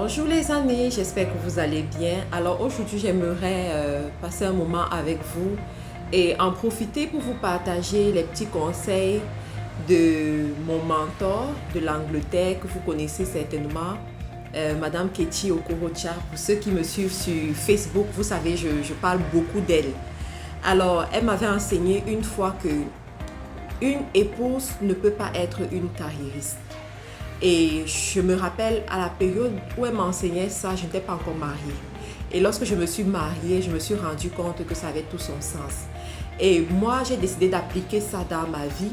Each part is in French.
Bonjour les amis, j'espère que vous allez bien. Alors aujourd'hui, j'aimerais passer un moment avec vous et en profiter pour vous partager les petits conseils de mon mentor de l'Angleterre que vous connaissez certainement, Madame Kechi Okorocha. Pour ceux qui me suivent sur Facebook, vous savez, je parle beaucoup d'elle. Alors, elle m'avait enseigné une fois que une épouse ne peut pas être une carriériste. Et je me rappelle à la période où elle m'enseignait ça, je n'étais pas encore mariée. Et lorsque je me suis mariée, je me suis rendu compte que ça avait tout son sens. Et moi, j'ai décidé d'appliquer ça dans ma vie.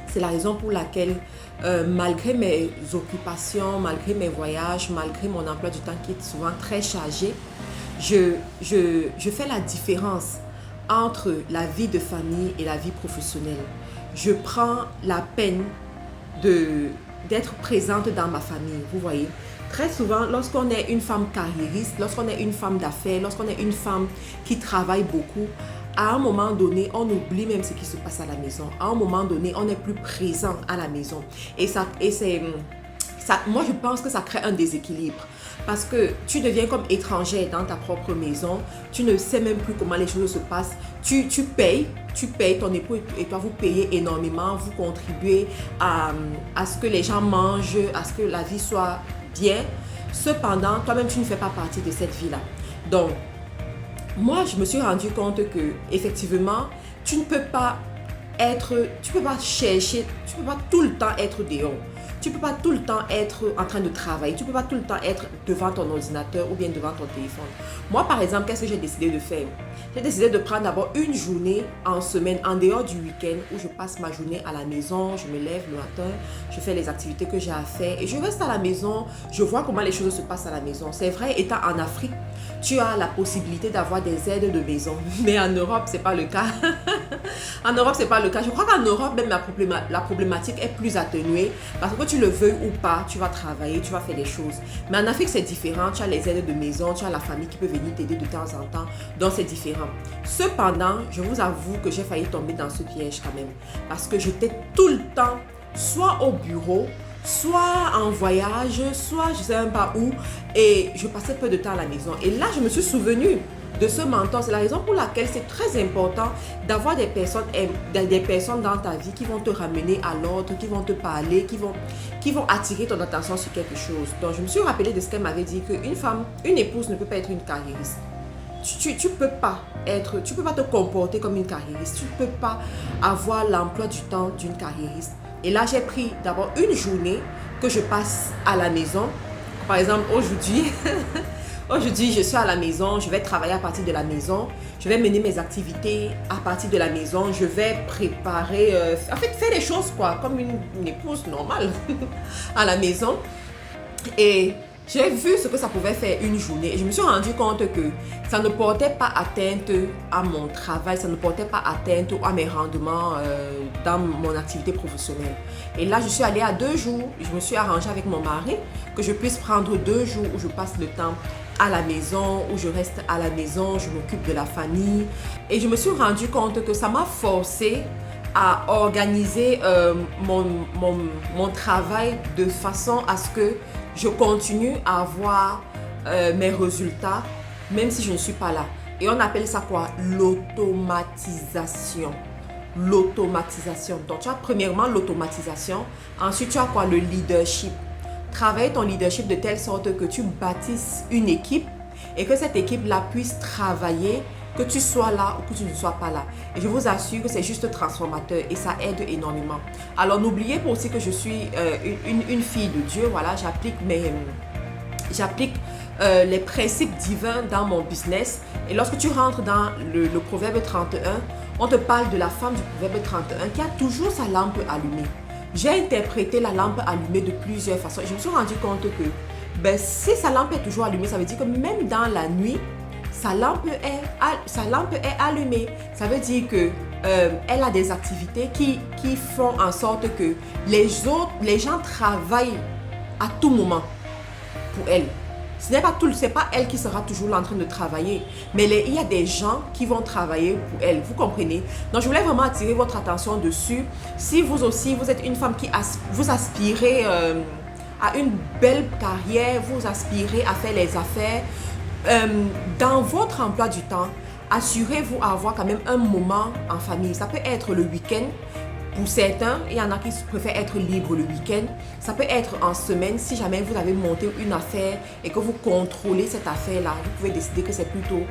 C'est la raison pour laquelle, malgré mes occupations, malgré mes voyages, malgré mon emploi du temps qui est souvent très chargé, je fais la différence entre la vie de famille et la vie professionnelle. Je prends la peine d'être présente dans ma famille, vous voyez. Très souvent, lorsqu'on est une femme carriériste, lorsqu'on est une femme d'affaires, lorsqu'on est une femme qui travaille beaucoup, à un moment donné, on oublie même ce qui se passe à la maison. À un moment donné, on n'est plus présent à la maison. Moi, je pense que ça crée un déséquilibre. Parce que tu deviens comme étrangère dans ta propre maison. Tu ne sais même plus comment les choses se passent. Tu payes, ton époux et toi, vous payez énormément. Vous contribuez à ce que les gens mangent, à ce que la vie soit bien. Cependant, toi-même, tu ne fais pas partie de cette vie-là. Donc, moi, je me suis rendu compte que effectivement, tu ne peux pas chercher, tu ne peux pas tout le temps être dehors. Tu ne peux pas tout le temps être en train de travailler. Tu ne peux pas tout le temps être devant ton ordinateur ou bien devant ton téléphone. Moi, par exemple, qu'est-ce que j'ai décidé de faire? J'ai décidé de prendre d'abord une journée en semaine, en dehors du week-end, où je passe ma journée à la maison, je me lève le matin, je fais les activités que j'ai à faire et je reste à la maison, je vois comment les choses se passent à la maison. C'est vrai, étant en Afrique, tu as la possibilité d'avoir des aides de maison. Mais en Europe, ce n'est pas le cas. En Europe, ce n'est pas le cas. Je crois qu'en Europe, même la problématique est plus atténuée parce que tu le veuilles ou pas, tu vas travailler, tu vas faire des choses. Mais en Afrique, c'est différent. Tu as les aides de maison, tu as la famille qui peut venir t'aider de temps en temps. Donc, c'est différent. Cependant, je vous avoue que j'ai failli tomber dans ce piège quand même. Parce que j'étais tout le temps, soit au bureau, soit en voyage, soit je ne sais même pas où, et je passais peu de temps à la maison. Et là, je me suis souvenue de ce mentor. C'est la raison pour laquelle c'est très important d'avoir des personnes dans ta vie qui vont te ramener à l'ordre, qui vont te parler, qui vont attirer ton attention sur quelque chose. Donc, je me suis rappelée de ce qu'elle m'avait dit, qu'une femme, une épouse ne peut pas être une carriériste. Tu peux pas te comporter comme une carriériste. Tu ne peux pas avoir l'emploi du temps d'une carriériste. Et là, j'ai pris d'abord une journée que je passe à la maison. Par exemple, aujourd'hui, je suis à la maison, je vais travailler à partir de la maison. Je vais mener mes activités à partir de la maison. Je vais préparer, faire les choses comme une épouse normale à la maison. Et j'ai vu ce que ça pouvait faire une journée et je me suis rendu compte que ça ne portait pas atteinte à mon travail, ça ne portait pas atteinte à mes rendements dans mon activité professionnelle. Et là, je suis allée à 2 jours, je me suis arrangée avec mon mari que je puisse prendre 2 jours où je passe le temps à la maison, où je reste à la maison, je m'occupe de la famille. Et je me suis rendu compte que ça m'a forcée à organiser mon travail de façon à ce que je continue à avoir mes résultats même si je ne suis pas là. Et on appelle ça quoi? L'automatisation. L'automatisation. Donc tu as premièrement l'automatisation. Ensuite tu as quoi? Le leadership. Travailler ton leadership de telle sorte que tu bâtisses une équipe et que cette équipe-là puisse travailler, que tu sois là ou que tu ne sois pas là. Et je vous assure que c'est juste transformateur et ça aide énormément. Alors n'oubliez pas aussi que je suis une fille de Dieu. Voilà, j'applique les principes divins dans mon business. Et lorsque tu rentres dans le proverbe 31, on te parle de la femme du proverbe 31 qui a toujours sa lampe allumée. J'ai interprété la lampe allumée de plusieurs façons. Et je me suis rendu compte que si sa lampe est toujours allumée, ça veut dire que même dans la nuit, sa lampe est allumée. Ça veut dire que elle a des activités qui font en sorte que les gens travaillent à tout moment pour elle. Ce n'est pas elle qui sera toujours là en train de travailler, mais il y a des gens qui vont travailler pour elle, vous comprenez? Donc je voulais vraiment attirer votre attention dessus. Si vous aussi, vous êtes une femme vous aspirez à une belle carrière, vous aspirez à faire les affaires, dans votre emploi du temps, assurez-vous avoir quand même un moment en famille. Ça peut être le week-end. Pour certains, il y en a qui préfèrent être libres le week-end. Ça peut être en semaine. Si jamais vous avez monté une affaire et que vous contrôlez cette affaire-là, vous pouvez décider que c'est plutôt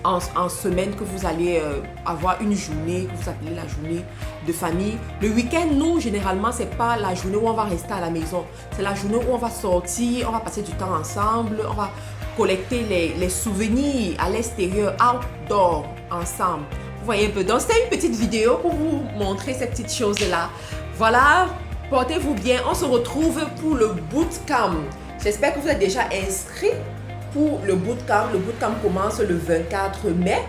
en semaine que vous allez avoir une journée que vous appelez la journée de famille. Le week-end, nous, généralement, c'est pas la journée où on va rester à la maison. C'est la journée où on va sortir, on va passer du temps ensemble, on va collecter les souvenirs à l'extérieur, outdoor, ensemble. Vous voyez un peu. Donc, c'était une petite vidéo pour vous montrer ces petites choses-là. Voilà, portez-vous bien. On se retrouve pour le bootcamp. J'espère que vous êtes déjà inscrits pour le bootcamp. Le bootcamp commence le 24 mai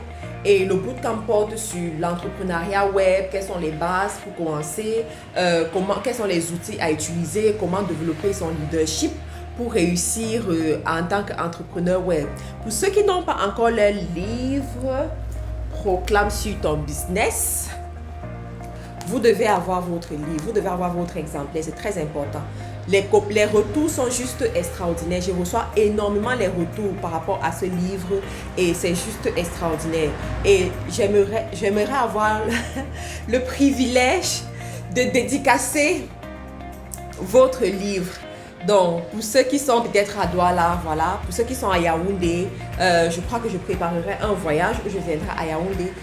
et le bootcamp porte sur l'entrepreneuriat web, quelles sont les bases pour commencer, quels sont les outils à utiliser, comment développer son leadership pour réussir en tant qu'entrepreneur web. Pour ceux qui n'ont pas encore leur livre Proclame sur ton business, vous devez avoir votre livre, vous devez avoir votre exemplaire, c'est très important. Les retours sont juste extraordinaires. Je reçois énormément les retours par rapport à ce livre et c'est juste extraordinaire. Et j'aimerais avoir le privilège de dédicacer votre livre. Donc, pour ceux qui sont peut-être à Douala, voilà, pour ceux qui sont à Yaoundé, je crois que je préparerai un voyage où je viendrai à Yaoundé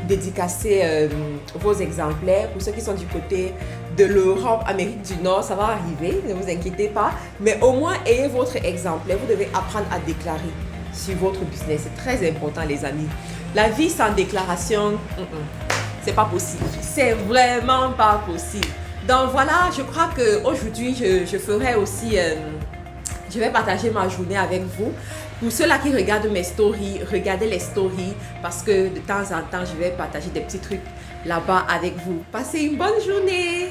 dédicacer vos exemplaires. Pour ceux qui sont du côté de l'Europe, Amérique du Nord, ça va arriver, ne vous inquiétez pas. Mais au moins, ayez votre exemplaire. Vous devez apprendre à déclarer sur votre business. C'est très important, les amis. La vie sans déclaration, c'est pas possible. C'est vraiment pas possible. Donc voilà, je crois qu'aujourd'hui, je ferai aussi, je vais partager ma journée avec vous. Pour ceux-là qui regardent mes stories, regardez les stories parce que de temps en temps, je vais partager des petits trucs là-bas avec vous. Passez une bonne journée.